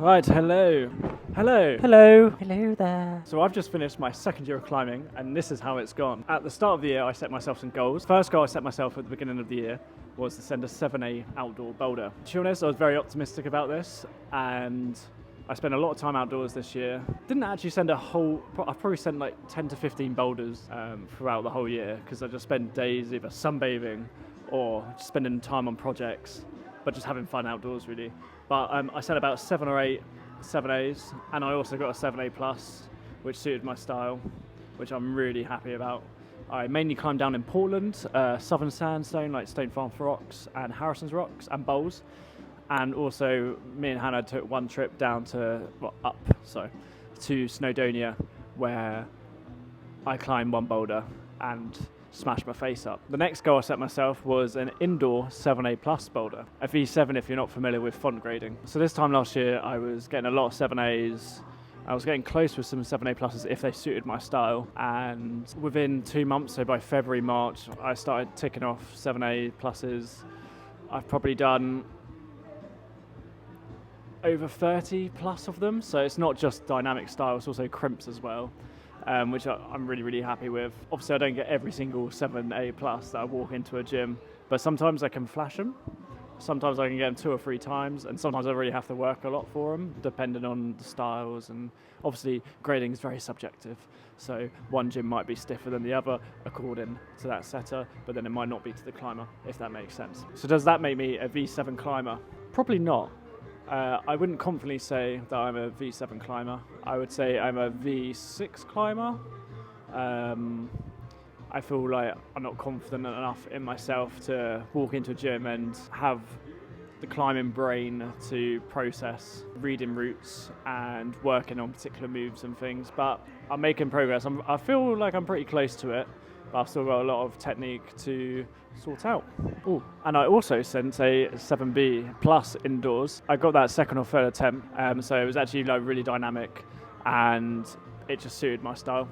Right, hello. Hello. Hello. Hello there. So I've just finished my second year of climbing, and this is how it's gone. At the start of the year, I set myself some goals. First goal I set myself at the beginning of the year was to send a 7A outdoor boulder. To be honest, I was very optimistic about this, and I spent a lot of time outdoors this year. Didn't actually send I've probably sent like 10 to 15 boulders throughout the whole year, because I just spent days either sunbathing or just spending time on projects, but just having fun outdoors really. But I sent about 7 or 8 7As, and I also got a 7A plus, which suited my style, which I'm really happy about. I mainly climbed down in Portland, Southern Sandstone, like Stone Farm Rocks and Harrison's Rocks and Bowls. And also, me and Hannah took one trip down to Snowdonia, where I climbed one boulder and smashed my face up. The next goal I set myself was an indoor 7A plus boulder, a V7 if you're not familiar with font grading. So this time last year I was getting a lot of 7As. I was getting close with some 7A pluses if they suited my style, and within 2 months, so by February, March, I started ticking off 7A pluses. I've probably done over 30 plus of them, so it's not just dynamic style, it's also crimps as well. Which I'm really, really happy with. Obviously, I don't get every single 7A plus that I walk into a gym, but sometimes I can flash them. Sometimes I can get them 2 or 3 times, and sometimes I really have to work a lot for them, depending on the styles. And obviously, grading is very subjective. So one gym might be stiffer than the other according to that setter, but then it might not be to the climber, if that makes sense. So does that make me a V7 climber? Probably not. I wouldn't confidently say that I'm a V7 climber. I would say I'm a V6 climber. I feel like I'm not confident enough in myself to walk into a gym and have the climbing brain to process reading routes and working on particular moves and things. But I'm making progress. I feel like I'm pretty close to it, but I've still got a lot of technique to sort out. Ooh. And I also sent a 7B plus indoors. I got that second or third attempt, so it was actually like really dynamic, and it just suited my style.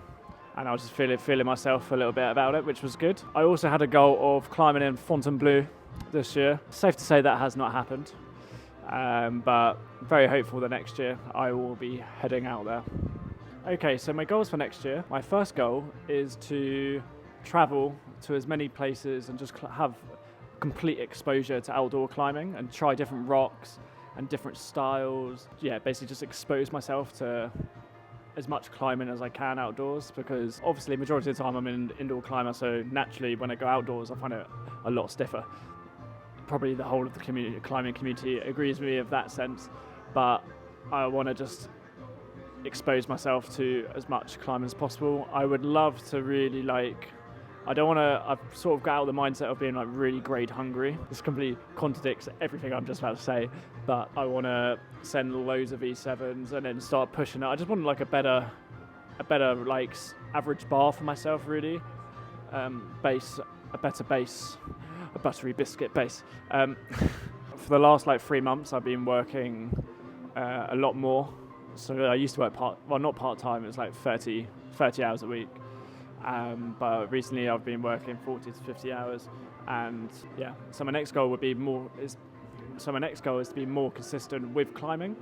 And I was just feeling myself a little bit about it, which was good. I also had a goal of climbing in Fontainebleau this year. Safe to say that has not happened, but very hopeful that next year I will be heading out there. Okay, so my goals for next year. My first goal is to travel to as many places and just have complete exposure to outdoor climbing and try different rocks and different styles. Yeah, basically just expose myself to as much climbing as I can outdoors, because obviously majority of the time I'm an indoor climber, so naturally when I go outdoors I find it a lot stiffer. Probably the whole of the climbing community agrees with me of that sense, but I want to just expose myself to as much climbing as possible. I would love to really I've sort of got out of the mindset of being like really grade hungry. This completely contradicts everything I'm just about to say, but I want to send loads of V7s and then start pushing it. I just want like a better like average bar for myself really. Base, a better base, a buttery biscuit base. For the last like 3 months I've been working a lot more. So I used to work not part-time, it was like 30 hours a week. But recently I've been working 40 to 50 hours, and yeah. So my next goal is to be more consistent with climbing,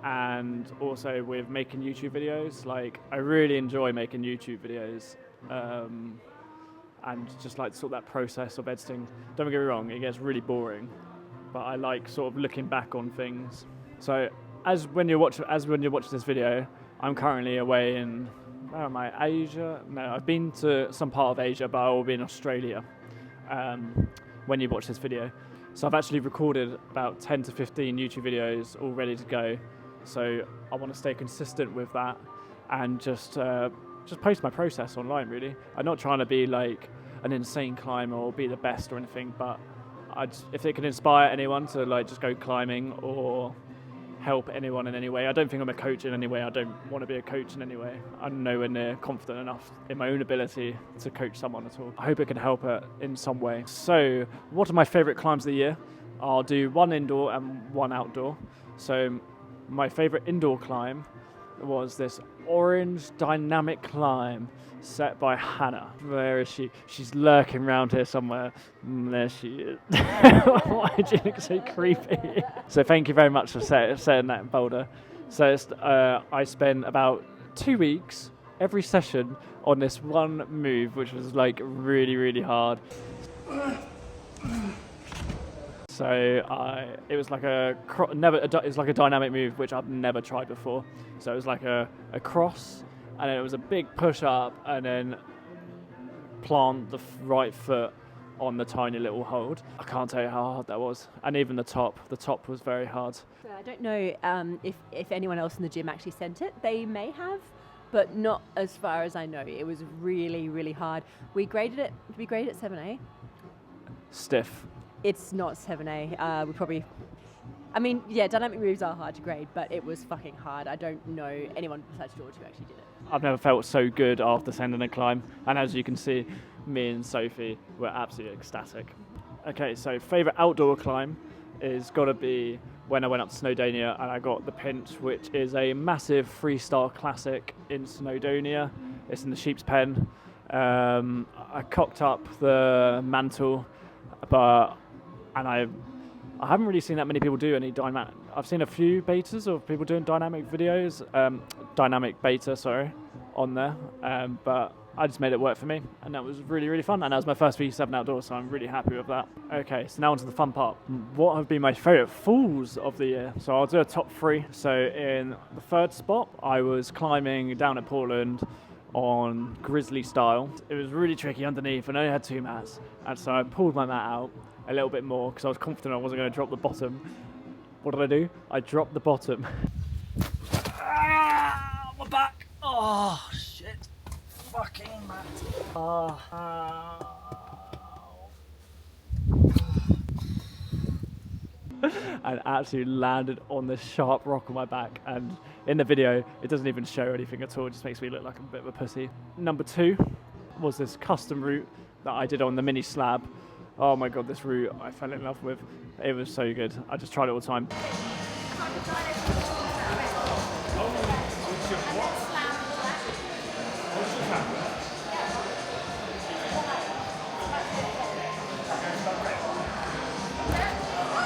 and also with making YouTube videos. Like I really enjoy making YouTube videos, and just like sort of that process of editing. Don't get me wrong, it gets really boring, but I like sort of looking back on things. So when you're watching this video, I'm currently away in Asia? No, I've been to some part of Asia, but I will be in Australia when you watch this video. So I've actually recorded about 10 to 15 YouTube videos all ready to go. So I want to stay consistent with that and just post my process online really. I'm not trying to be like an insane climber or be the best or anything, but if it can inspire anyone to like just go climbing or help anyone in any way. I don't think I'm a coach in any way. I don't want to be a coach in any way. I'm nowhere near confident enough in my own ability to coach someone at all. I hope it can help it in some way. So what are my favourite climbs of the year? I'll do one indoor and one outdoor. So my favourite indoor climb was this orange dynamic climb set by Hannah. Where is she? She's lurking around here somewhere. There she is. Why do you look so creepy? So thank you very much for setting that boulder. So I spent about 2 weeks every session on this one move, which was like really, really hard. So it was like it's like a dynamic move which I've never tried before. So it was like a cross, and then it was a big push up, and then plant the right foot on the tiny little hold. I can't tell you how hard that was, and even the top was very hard. So I don't know if anyone else in the gym actually sent it. They may have, but not as far as I know. It was really, really hard. We graded it. Did we grade it 7A? Stiff. It's not 7A. Dynamic moves are hard to grade, but it was fucking hard. I don't know anyone besides George who actually did it. I've never felt so good after sending a climb, and as you can see, me and Sophie were absolutely ecstatic. Okay, so favourite outdoor climb is got to be when I went up to Snowdonia and I got the Pinch, which is a massive freestyle classic in Snowdonia. It's in the Sheep's Pen. I cocked up the mantle, and I haven't really seen that many people do any dynamic. I've seen a few betas of people doing dynamic videos, dynamic beta, on there. But I just made it work for me, and that was really, really fun. And that was my first V7 outdoors, so I'm really happy with that. Okay, so now onto the fun part. What have been my favourite falls of the year? So I'll do a top 3. So in the third spot, I was climbing down at Portland on grizzly style. It was really tricky underneath, and I only had 2 mats, and so I pulled my mat out a little bit more because I was confident I wasn't going to drop the bottom. What did I do? I dropped the bottom. My back! Oh, shit. Fucking mat. And actually landed on the sharp rock on my back, and in the video it doesn't even show anything at all. It just makes me look like a bit of a pussy. Number 2 was this custom route that I did on the mini slab. Oh my god, this route I fell in love with. It was so good. I just tried it all the time.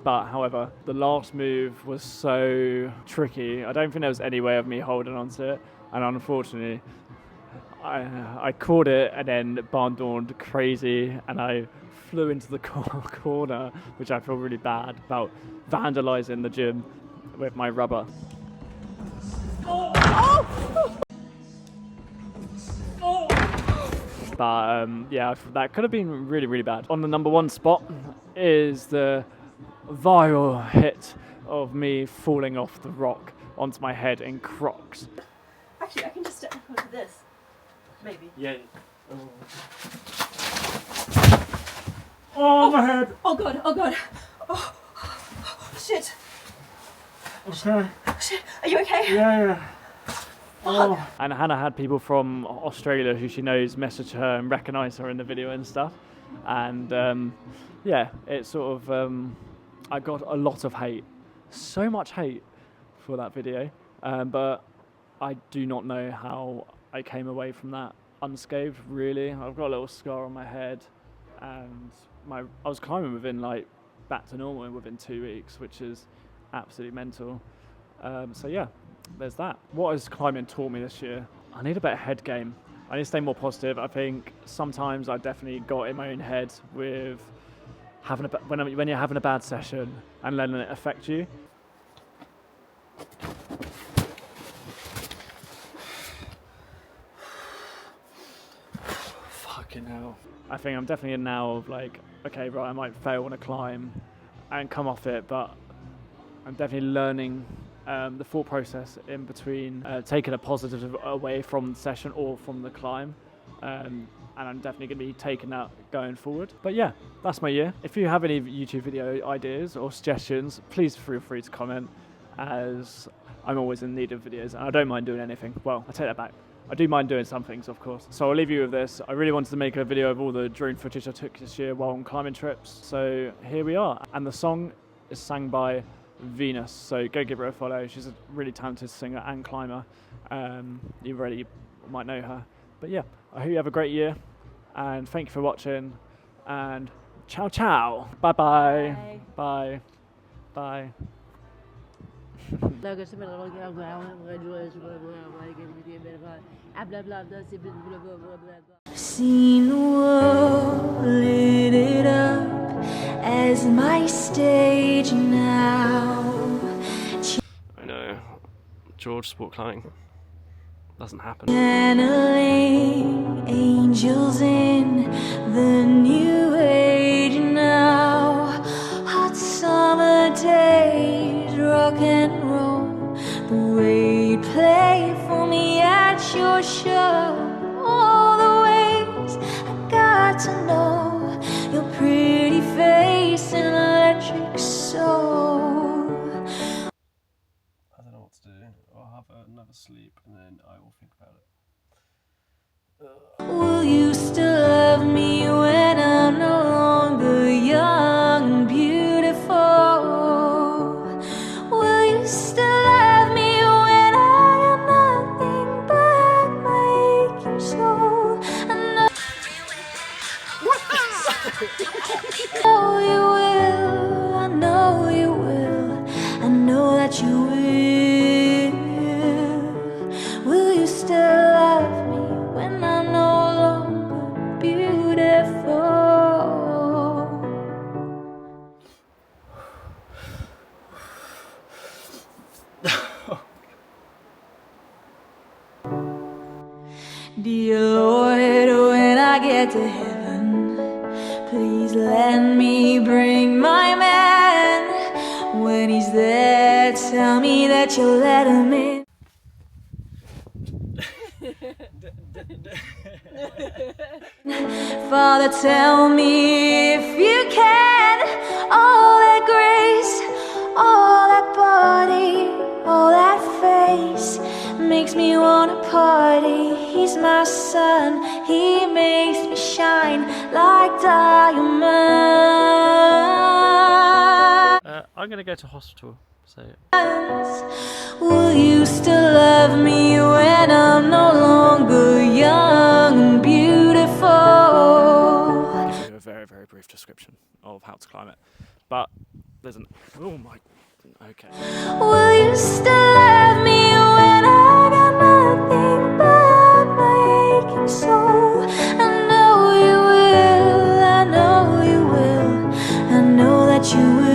But however, the last move was so tricky. I don't think there was any way of me holding onto it, and unfortunately I caught it and then barn-dawned crazy, and I flew into the corner, which I feel really bad about vandalising the gym with my rubber. But that could have been really, really bad. On the number 1 spot is the viral hit of me falling off the rock onto my head in Crocs. Actually, I can just step back onto this. Maybe. Yeah. Oh, my head! Oh god, oh god. Oh, shit. Okay. Shit, are you okay? Yeah. Oh. And Hannah had people from Australia who she knows message her and recognise her in the video and stuff. And it sort of, I got a lot of hate. So much hate for that video. But I do not know how I came away from that unscathed, really. I've got a little scar on my head, and I was climbing back to normal within 2 weeks, which is absolutely mental. There's that. What has climbing taught me this year? I need a better head game. I need to stay more positive. I think sometimes I definitely got in my own head with when you're having a bad session and letting it affect you. Fucking hell. I think I'm definitely in now of okay, right, I might fail on a climb and come off it, but I'm definitely learning the thought process in between taking a positive away from the session or from the climb. And I'm definitely going to be taking that going forward. But yeah, that's my year. If you have any YouTube video ideas or suggestions, please feel free to comment, as I'm always in need of videos, and I don't mind doing anything. Well, I take that back. I do mind doing some things, of course. So I'll leave you with this. I really wanted to make a video of all the drone footage I took this year while on climbing trips. So here we are. And the song is sang by Venus. So go give her a follow. She's a really talented singer and climber. You already might know her. But yeah, I hope you have a great year, and thank you for watching, and ciao ciao. Bye-bye. Bye. Bye. I've seen the world lit up as my stage now. I know, George sport climbing doesn't happen. Channeling angels in the new age now. Hot summer days, rock and roll, the way you play for me at your show. All the ways I got to know your pretty face and electric soul. I don't know what to do. I'll have another sleep and then I will think about it. Will you still love me when I'm no longer young and beautiful? Will you still love me when I am nothing but my aching soul? I know you will, I know you will, I know that you will. Will you still love me when I'm no longer beautiful? Dear Lord, when I get to heaven, please let me bring my man. When he's there, tell me that you'll let him in. Father, tell me if you can. All that grace, all that body, all that face makes me wanna party. He's my sun, he makes me shine like diamonds. I'm gonna go to hospital, so... Will you still love me when I'm no longer young and beautiful? I'll give you a very, very brief description of how to climb it. But there's an... Oh my... Okay. Will you still love me when I got nothing but my aching soul? I know you will, I know you will, I know that you will.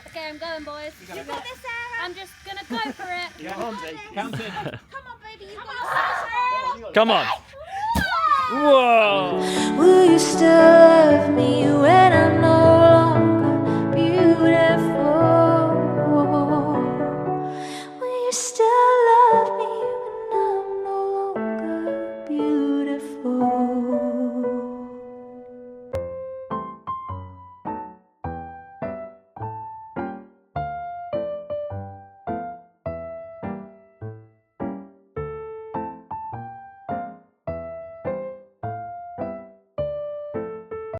Okay, I'm going, boys. You got this, Sarah. I'm just gonna go for it. Come on, count it. Come on, baby. You got this, Sarah. Come on! Whoa! Will you still love me when I'm no